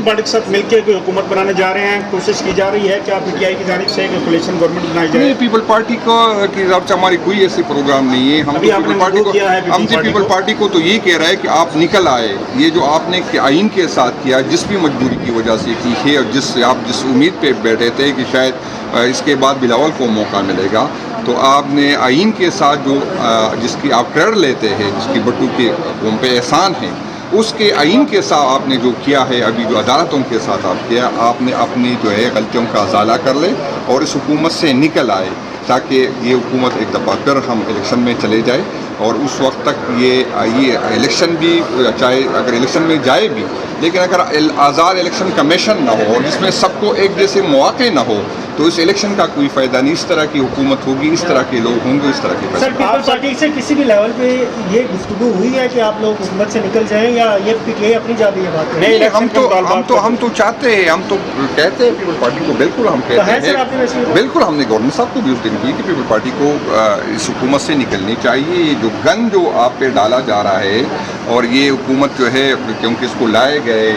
Party کے ساتھ مل کے کوئی حکومت بنانے جا رہے ہیں, کوشش کی جا رہی ہے کہ آپ پی ٹی آئی کی جانب سے ایک کولیشن گورنمنٹ بنائی جائے؟ نہیں, پیپل پارٹی کی طرف سے ہماری کوئی ایسی پروگرام نہیں ہے. ہم تو پیپل پارٹی کو تو یہی کہہ رہا ہے کہ آپ نکل آئے. یہ جو آپ نے آئین کے ساتھ کیا, جس بھی مجبوری کی وجہ سے کی ہے, اور جس امید پہ بیٹھے تھے کہ شاید اس کے بعد بلاول کو موقع ملے گا, تو آپ نے آئین کے ساتھ جس کی آپ کریڈٹ لیتے ہیں, جس کی بٹو کے قوم پہ احسان ہے, اس کے آئین کے ساتھ آپ نے جو کیا ہے, ابھی جو عدالتوں کے ساتھ آپ کیا, آپ نے اپنی جو ہے غلطیوں کا ازالہ کر لے اور اس حکومت سے نکل آئے, تاکہ یہ حکومت ایک دفعہ پھر ہم الیکشن میں چلے جائے. اور اس وقت تک یہ الیکشن بھی, چاہے اگر الیکشن میں جائے بھی, لیکن اگر آزاد الیکشن کمیشن نہ ہو اور جس میں سب کو ایک جیسے مواقع نہ ہو, تو اس الیکشن کا کوئی فائدہ نہیں. اس طرح کی حکومت ہوگی, اس طرح کے لوگ ہوں گے, اس طرح کے سر پیپل پارٹی سے کسی بھی لیول پہ یہ گفتگو ہوئی ہے کہ آپ لوگ حکومت سے نکل جائیں, یا یہ پی ٹی آئی اپنی جاتی ہے بات؟ نہیں, ہم تو چاہتے ہیں, ہم تو کہتے ہیں پیپل پارٹی کو, بالکل ہم کہتے ہیں, بالکل ہم نے گورنر صاحب کو بھی اس دن کی کہ پیپل پارٹی کو اس حکومت سے نکلنی چاہیے. یہ جو گن جو آپ پہ ڈالا جا رہا ہے, اور یہ حکومت جو ہے, کیونکہ اس کو لائے گئے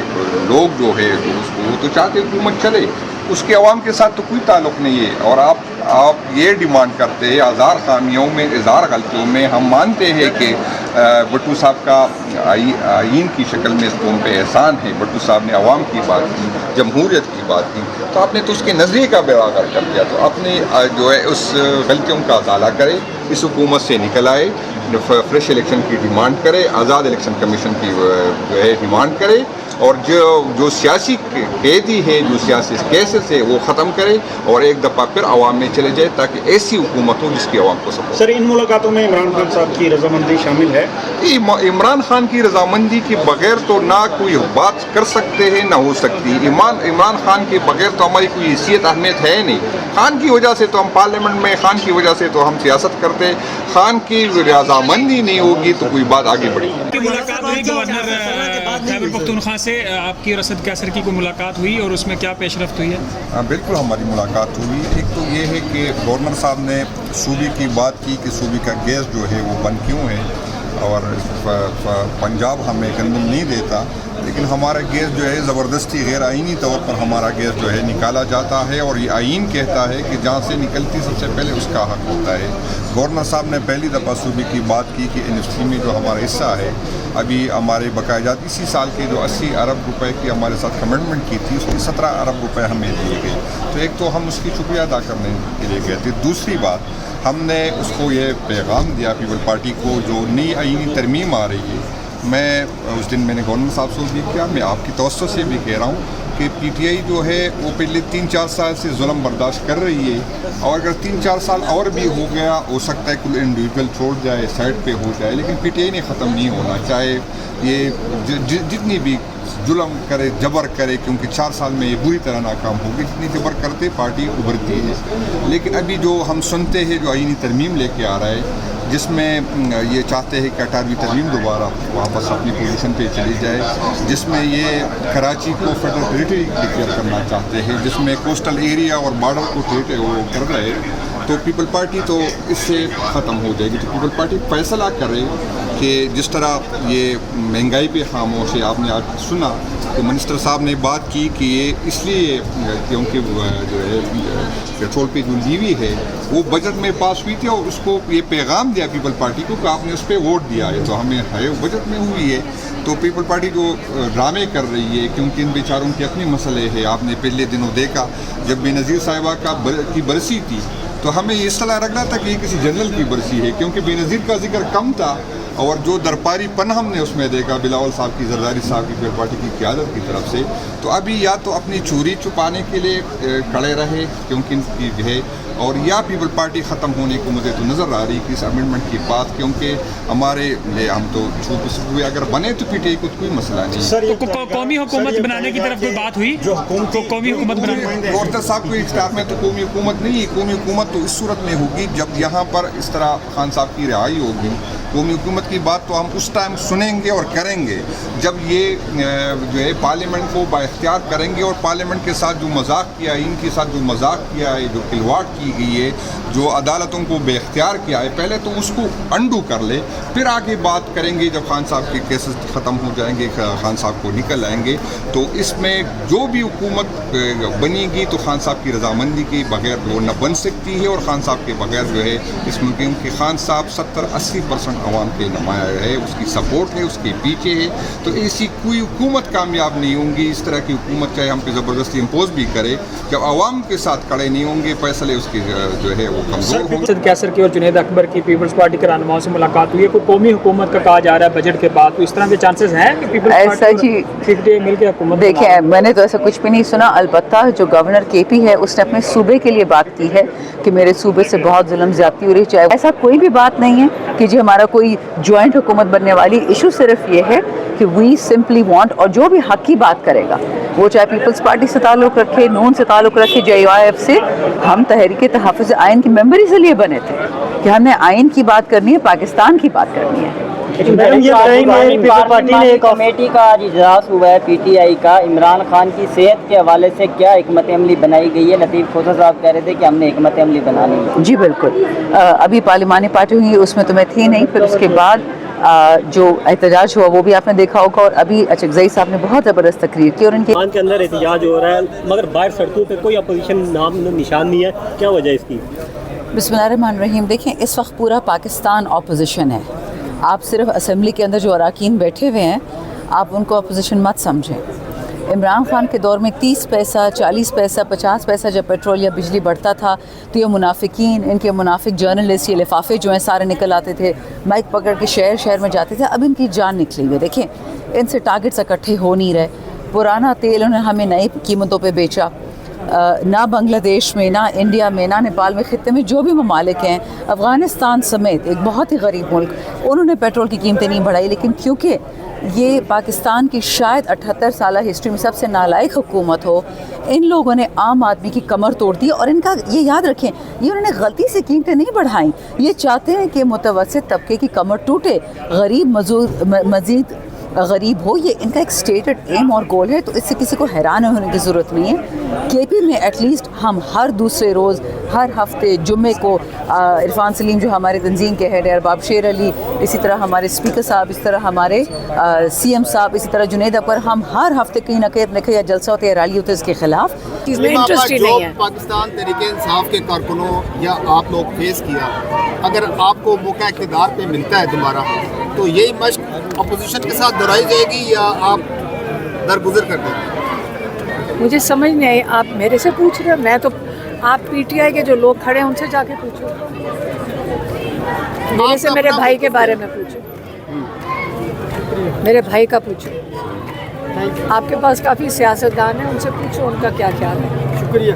لوگ جو ہے, اس کو وہ تو چاہتے حکومت چلے, اس کے عوام کے ساتھ تو کوئی تعلق نہیں ہے. اور آپ یہ ڈیمانڈ کرتے ہیں ہزار خامیوں میں, ہزار غلطیوں میں. ہم مانتے ہیں کہ بٹو صاحب کا آئین کی شکل میں اس قوم پہ احسان ہے. بٹو صاحب نے عوام کی بات کی, جمہوریت کی بات کی, تو آپ نے تو اس کے نظریے کا بیڑا غرق کر دیا. تو اپنے جو ہے اس غلطیوں کا ازالہ کرے, اس حکومت سے نکل آئے, فریش الیکشن کی ڈیمانڈ کرے, آزاد الیکشن کمیشن کی جو ہے ڈیمانڈ کرے, اور جو سیاسی قیدی ہے, جو سیاسی کیسز ہے, وہ ختم کرے, اور ایک دفعہ پھر عوام میں چلے جائے, تاکہ ایسی حکومت ہو جس کی عوام کو سپورٹ. سر ان ملاقاتوں میں عمران خان صاحب کی رضامندی شامل ہے؟ عمران خان کی رضامندی کے بغیر تو نہ کوئی بات کر سکتے ہیں, نہ ہو سکتی. عمران خان کے بغیر تو ہماری کوئی حیثیت اہمیت ہے نہیں. خان کی وجہ سے تو ہم پارلیمنٹ میں, خان کی وجہ سے تو ہم سیاست کرتے. خان کی رضامندی نہیں ہوگی تو کوئی بات آگے بڑھے گی. ملاقات ہوئی گورنر خیبر پختونخوا سے, آپ کی رسد کیسر کی کوئی ملاقات ہوئی, اور اس میں کیا پیش رفت ہوئی ہے؟ بالکل ہماری ملاقات ہوئی. ایک تو یہ ہے کہ گورنر صاحب نے صوبے کی بات کی کہ صوبے کا گیس جو ہے وہ بند کیوں ہے, اور پنجاب ہمیں گندم نہیں دیتا, لیکن ہمارا گیس جو ہے زبردستی غیر آئینی طور پر ہمارا گیس جو ہے نکالا جاتا ہے, اور یہ آئین کہتا ہے کہ جہاں سے نکلتی سب سے پہلے اس کا حق ہوتا ہے. گورنر صاحب نے پہلی دفعہ صوبے کی بات کی کہ NFC میں جو ہمارا حصہ ہے, ابھی ہمارے بقایا جات اسی سال کے جو 80 ارب روپے کی ہمارے ساتھ کمٹمنٹ کی تھی, اس کی 17 ارب روپے ہمیں دیے گئے. تو ایک تو ہم اس کی شکریہ ادا کرنے کے لیے گئے تھے. دوسری بات, ہم نے اس کو یہ پیغام دیا پیپل پارٹی کو, جو نئی آئینی ترمیم آ رہی ہے, میں اس دن میں نے گورنر صاحب سے بھی کیا, میں آپ کی توسط سے بھی کہہ رہا ہوں کہ پی ٹی آئی جو ہے وہ پچھلے 3-4 سال سے ظلم برداشت کر رہی ہے, اور اگر 3-4 سال اور بھی ہو گیا, ہو سکتا ہے کوئی انڈیویجول چھوڑ جائے, سائڈ پہ ہو جائے, لیکن پی ٹی آئی نے ختم نہیں ہونا. چاہے یہ جتنی بھی ظلم کرے, جبر کرے, کیونکہ 4 سال میں یہ بری طرح ناکام ہوگی. جتنی جبر کرتے پارٹی ابھرتی ہے. لیکن ابھی جو ہم سنتے ہیں جو آئینی ترمیم لے کے آ رہا ہے, جس میں یہ چاہتے ہیں کہ 18ویں ترمیم دوبارہ واپس اپنی پوزیشن پہ چلی جائے, جس میں یہ کراچی کو فیڈرل ٹیریٹری ڈکلیئر کرنا چاہتے ہیں, جس میں کوسٹل ایریا اور بارڈر کو وہ کر رہے, تو پیپل پارٹی تو اس سے ختم ہو جائے گی. تو پیپل پارٹی فیصلہ کرے کہ جس طرح یہ مہنگائی پہ خاموش ہے. آپ نے آج سنا کہ منسٹر صاحب نے بات کی کہ یہ اس لیے کیونکہ جو ہے پیٹرول پہ جو لیوی ہے وہ بجٹ میں پاس ہوئی تھی, اور اس کو یہ پیغام دیا پیپل پارٹی کو کہ آپ نے اس پہ ووٹ دیا ہے, تو ہمیں ہے بجٹ میں ہوئی ہے. تو پیپل پارٹی جو ڈرامے کر رہی ہے, کیونکہ ان بیچاروں کے اپنے مسئلے ہیں. آپ نے پہلے دنوں دیکھا جب بے نظیر صاحبہ کی برسی تھی, تو ہمیں یہ اصطلاح رکھنا تھا کہ یہ کسی جنرل کی برسی ہے, کیونکہ بے نظیر کا ذکر کم تھا, اور جو درپاری پن ہم نے اس میں دیکھا بلاول صاحب کی, زرداری صاحب کی, پیپل پارٹی کی قیادت کی طرف سے. تو ابھی یا تو اپنی چوری چھپانے کے لیے کھڑے رہے کیونکہ ان کی ہے, اور یا پیپل پارٹی ختم ہونے کو مجھے تو نظر آ رہی کہ اس امینڈمنٹ کی بات, کیونکہ ہمارے ہم تو چھوٹے اگر بنے تو پی ٹی آئی کو کوئی مسئلہ نہیں. تو قومی حکومت بنانے کی طرف کوئی بات ہوئی, جو قومی حکومت بنانے, گورنر صاحب کو اختیار میں تو قومی حکومت نہیں ہے. قومی حکومت تو اس صورت میں ہوگی جب یہاں پر اس طرح خان صاحب کی رہائی ہوگی. قومی حکومت کی بات تو ہم اس ٹائم سنیں گے اور کریں گے جب یہ جو ہے پارلیمنٹ کو با اختیار کریں گے, اور پارلیمنٹ کے ساتھ جو مذاق کیا ہے, ان کے ساتھ جو مذاق کیا ہے, جو کھلواڑ کی گئی ہے, جو عدالتوں کو بے اختیار کیا ہے پہلے تو اس کو انڈو کر لے، پھر آگے بات کریں گے جب خان صاحب کے کیسز ختم ہو جائیں گے، خان صاحب کو نکل آئیں گے، تو اس میں جو بھی حکومت بنے گی تو خان صاحب کی رضامندی کے بغیر وہ نہ بن سکتی ہے، اور خان صاحب کے بغیر جو ہے اس ملک کے خان صاحب 70-80% عوام کے نمایاں ہے، اس کی سپورٹ ہے، اس کے پیچھے ہے، تو ایسی کوئی حکومت کامیاب نہیں ہوں گی۔ اس طرح کی حکومت چاہے ہم پہ زبردستی امپوز بھی کرے، جب عوام کے ساتھ کھڑے نہیں ہوں گے فیصلے اس کے جو ہے وہ کمزور ہوں گے۔ اسد کیسر کی اور جنید اکبر کی پیپلز پارٹی کے رہنماؤں سے ملاقات ہوئی ہے، کوئی قومی حکومت کا کہا جا رہا ہے بجٹ کے بعد، تو اس طرح کے چانسز ہیں کہ پیپلز پارٹی اور PTI مل کے حکومت؟ دیکھیں، میں نے تو ایسا کچھ بھی نہیں سنا، البتہ جو گورنر KP ہے اس نے اپنے صوبے کے لیے بات کی ہے کہ میرے صوبے سے بہت ظلم زیادتی ہو رہی، چاہے ایسا کوئی بھی بات نہیں ہے کہ جی ہمارا کوئی جوائنٹ حکومت بننے والی، ایشو صرف یہ ہے کہ وی سمپلی وانٹ، اور جو بھی حق کی بات کرے گا وہ چاہے پیپلز پارٹی سے تعلق رکھے، نون سے تعلق رکھے، JUIF سے، ہم تحریک تحفظ آئین کی ممبر اس لیے بنے تھے کہ ہم نے آئین کی بات کرنی ہے، پاکستان کی بات کرنی ہے۔ کمیٹی کا آج اجلاس ہوا ہے PTI کا، عمران خان کی صحت کے حوالے سے کیا حکمت عملی بنائی گئی ہے؟ لطیف کھوسہ صاحب کہہ رہے تھے کہ ہم نے حکمت عملی بنانی ہے۔ جی بالکل، ابھی پارلیمانی پارٹی ہوئی اس میں تو میں تھی نہیں، پھر اس کے بعد جو احتجاج ہوا وہ بھی آپ نے دیکھا ہوگا، اور ابھی اچکزئی صاحب نے بہت زبردست تقریر کی، اور ان کے اندر احتجاج ہو رہا ہے مگر باہر سڑکوں پہ کوئی اپوزیشن نام نشان نہیں ہے، کیا وجہ ہے اس کی؟ بسم اللہ الرحمن الرحیم۔ دیکھیں، اس وقت پورا پاکستان اپوزیشن ہے، آپ صرف اسمبلی کے اندر جو اراکین بیٹھے ہوئے ہیں آپ ان کو اپوزیشن مت سمجھیں۔ عمران خان کے دور میں 30 پیسہ 40 پیسہ 50 پیسہ جب پیٹرول یا بجلی بڑھتا تھا تو یہ منافقین، ان کے منافق جرنلسٹ، یہ لفافے جو ہیں سارے نکل آتے تھے، مائک پکڑ کے شہر شہر میں جاتے تھے، اب ان کی جان نکلی ہوئی ہے۔ دیکھیں، ان سے ٹارگٹس اکٹھے ہو نہیں رہے، پرانا تیل انہوں نے ہمیں نئی قیمتوں پہ بیچا، نہ بنگلہ دیش میں، نہ انڈیا میں، نہ نیپال میں، خطے میں جو بھی ممالک ہیں، افغانستان سمیت ایک بہت ہی غریب ملک، انہوں نے پیٹرول کی قیمتیں نہیں بڑھائی، لیکن کیونکہ یہ پاکستان کی شاید 78 سالہ ہسٹری میں سب سے نالائق حکومت ہو، ان لوگوں نے عام آدمی کی کمر توڑ دی، اور ان کا یہ یاد رکھیں، یہ انہوں نے غلطی سے قیمتیں نہیں بڑھائیں، یہ چاہتے ہیں کہ متوسط طبقے کی کمر ٹوٹے، غریب مزید غریب ہو، یہ ان کا ایک اسٹیٹڈ ایم اور گول ہے، تو اس سے کسی کو حیران ہونے کی ضرورت نہیں ہے۔ KP میں ایٹ لیسٹ ہم ہر دوسرے روز، ہر ہفتے جمعے کو عرفان سلیم جو ہمارے تنظیم کے ہیڈ ہے، ارباب شیر علی، اسی طرح ہمارے اسپیکر صاحب، اس طرح ہمارے CM صاحب، اسی طرح جنید اکبر، ہم ہر ہفتے کہیں نہ کہیں یا جلسہ ہوتا ہے یا ریلی ہوتا ہے اس کے خلاف۔ اس میں انٹرسٹ ہی نہیں ہے۔ پاکستان تحریک انصاف کے کارکنوں یا آپ لوگ فیس کیا، اگر آپ کو موقع اقتدار پہ ملتا ہے دوبارہ تو یہی مشق اپوزیشن کے ساتھ دہرائی جائے گی یا آپ درگزر کر دیں گے؟ مجھے سمجھ نہیں آئی، آپ میرے سے پوچھ رہے ہیں؟ میں تو آپ PTI کے جو لوگ کھڑے ہیں ان سے جا کے پوچھو، میرے سے میرے بھائی کے بارے میں پوچھو، میرے بھائی کا پوچھو، آپ کے پاس کافی سیاستدان ہیں، ان سے پوچھو ان کا کیا خیال ہے۔ شکریہ۔